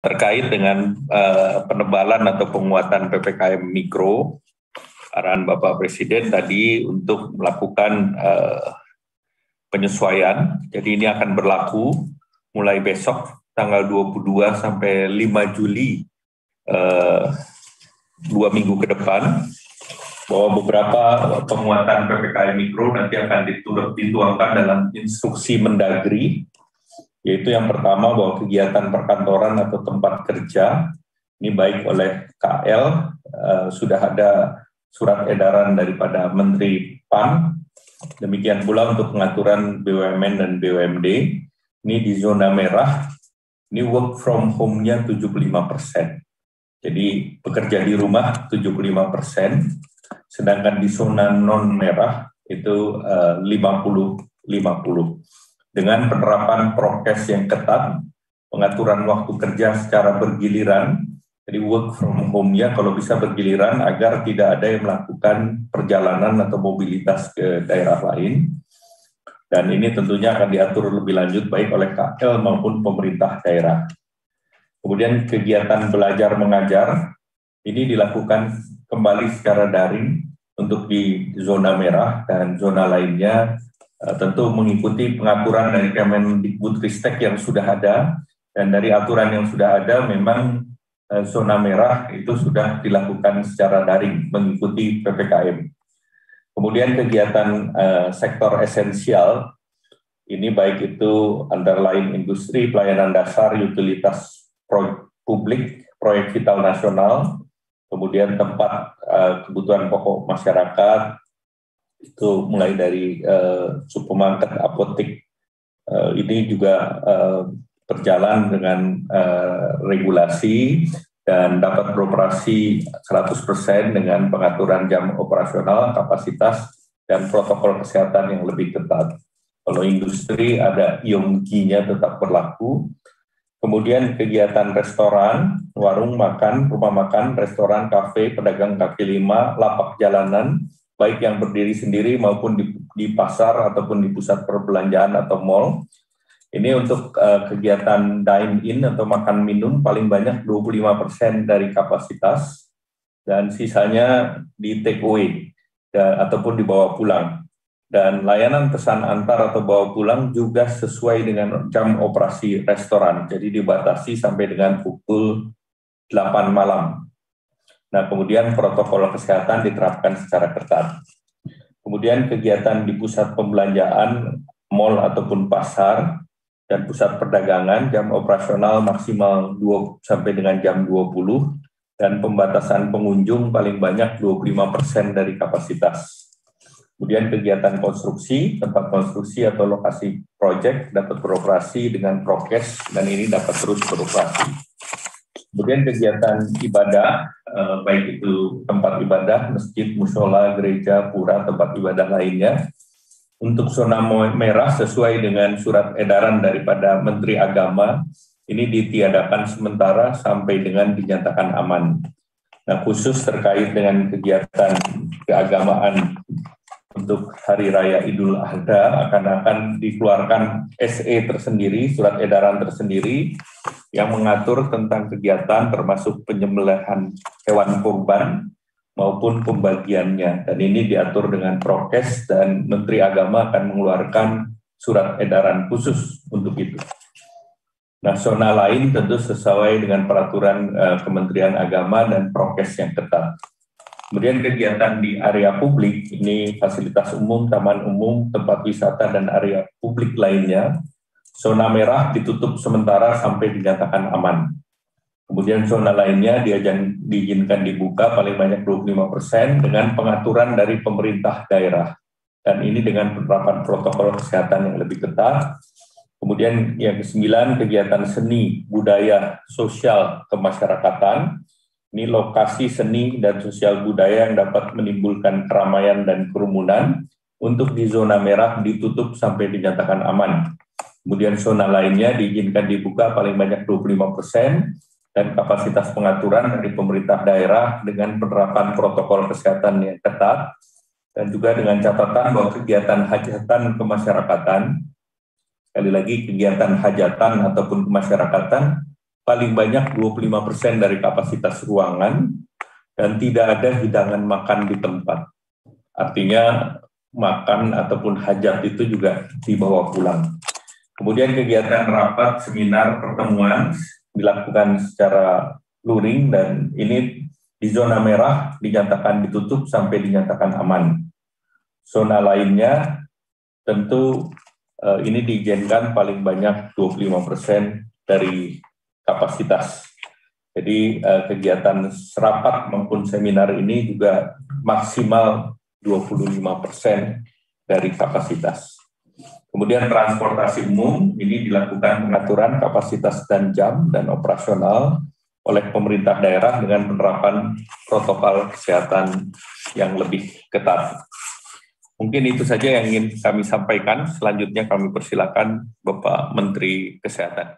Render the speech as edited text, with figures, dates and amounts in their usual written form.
terkait dengan penebalan atau penguatan PPKM Mikro, arahan Bapak Presiden tadi untuk melakukan penyesuaian. Jadi ini akan berlaku mulai besok tanggal 22 sampai 5 Juli 2 minggu ke depan, bahwa beberapa penguatan PPKM Mikro nanti akan dituangkan dalam instruksi Mendagri, yaitu yang pertama bahwa kegiatan perkantoran atau tempat kerja ini baik oleh KL, sudah ada surat edaran daripada Menteri PAN, demikian pula untuk pengaturan BUMN dan BUMD, ini di zona merah, ini work from home-nya 75%. Jadi bekerja di rumah 75%, sedangkan di zona non merah itu 50-50. Dengan penerapan prokes yang ketat, pengaturan waktu kerja secara bergiliran, jadi work from home-nya kalau bisa bergiliran agar tidak ada yang melakukan perjalanan atau mobilitas ke daerah lain. Dan ini tentunya akan diatur lebih lanjut baik oleh KL maupun pemerintah daerah. Kemudian kegiatan belajar mengajar, ini dilakukan kembali secara daring untuk di zona merah dan zona lainnya tentu mengikuti pengaturan dari Kemendikbudristek yang sudah ada, dan dari aturan yang sudah ada memang zona merah itu sudah dilakukan secara daring mengikuti PPKM. Kemudian kegiatan sektor esensial, ini baik itu antara lain industri, pelayanan dasar, utilitas publik, proyek vital nasional, kemudian tempat kebutuhan pokok masyarakat, itu mulai dari supermarket, apotek, ini juga berjalan dengan regulasi dan dapat beroperasi 100% dengan pengaturan jam operasional, kapasitas, dan protokol kesehatan yang lebih ketat. Kalau industri ada IOMGI-nya tetap berlaku. Kemudian kegiatan restoran, warung makan, rumah makan, restoran, kafe, pedagang kaki lima, lapak jalanan, baik yang berdiri sendiri maupun di pasar ataupun di pusat perbelanjaan atau mall. Ini untuk kegiatan dine-in atau makan minum paling banyak 25% dari kapasitas, dan sisanya di take away ataupun dibawa pulang. Dan layanan pesan antar atau bawa pulang juga sesuai dengan jam operasi restoran, jadi dibatasi sampai dengan pukul 8 malam. Nah, kemudian protokol kesehatan diterapkan secara ketat. Kemudian kegiatan di pusat pembelanjaan, mal ataupun pasar, dan pusat perdagangan, jam operasional maksimal sampai dengan jam 20, dan pembatasan pengunjung paling banyak 25% dari kapasitas. Kemudian kegiatan konstruksi, tempat konstruksi atau lokasi proyek dapat beroperasi dengan prokes, dan ini dapat terus beroperasi. Kemudian kegiatan ibadah, baik itu tempat ibadah, masjid, mushola, gereja, pura, tempat ibadah lainnya. Untuk zona merah sesuai dengan surat edaran daripada Menteri Agama, ini ditiadakan sementara sampai dengan dinyatakan aman. Nah, khusus terkait dengan kegiatan keagamaan untuk Hari Raya Idul Adha akan dikeluarkan SE tersendiri, surat edaran tersendiri yang mengatur tentang kegiatan termasuk penyembelihan hewan kurban maupun pembagiannya. Dan ini diatur dengan prokes dan Menteri Agama akan mengeluarkan surat edaran khusus untuk itu. Nah, zona lain tentu sesuai dengan peraturan Kementerian Agama dan prokes yang ketat. Kemudian kegiatan di area publik, ini fasilitas umum, taman umum, tempat wisata, dan area publik lainnya, zona merah ditutup sementara sampai dinyatakan aman. Kemudian zona lainnya diizinkan dibuka paling banyak 25% dengan pengaturan dari pemerintah daerah. Dan ini dengan penerapan protokol kesehatan yang lebih ketat. Kemudian yang ke-9, kegiatan seni, budaya, sosial, kemasyarakatan. Ini lokasi seni dan sosial budaya yang dapat menimbulkan keramaian dan kerumunan. Untuk di zona merah ditutup sampai dinyatakan aman. Kemudian zona lainnya diizinkan dibuka paling banyak 25%, dan kapasitas pengaturan dari pemerintah daerah dengan penerapan protokol kesehatan yang ketat, dan juga dengan catatan bahwa kegiatan hajatan kemasyarakatan, sekali lagi kegiatan hajatan ataupun kemasyarakatan paling banyak 25% dari kapasitas ruangan, dan tidak ada hidangan makan di tempat. Artinya makan ataupun hajat itu juga dibawa pulang. Kemudian kegiatan rapat, seminar, pertemuan dilakukan secara luring, dan ini di zona merah dinyatakan ditutup sampai dinyatakan aman. Zona lainnya tentu ini diizinkan paling banyak 25% dari kapasitas. Jadi kegiatan serapat maupun seminar ini juga maksimal 25% dari kapasitas. Kemudian transportasi umum ini dilakukan pengaturan kapasitas dan jam dan operasional oleh pemerintah daerah dengan penerapan protokol kesehatan yang lebih ketat. Mungkin itu saja yang ingin kami sampaikan. Selanjutnya kami persilakan Bapak Menteri Kesehatan.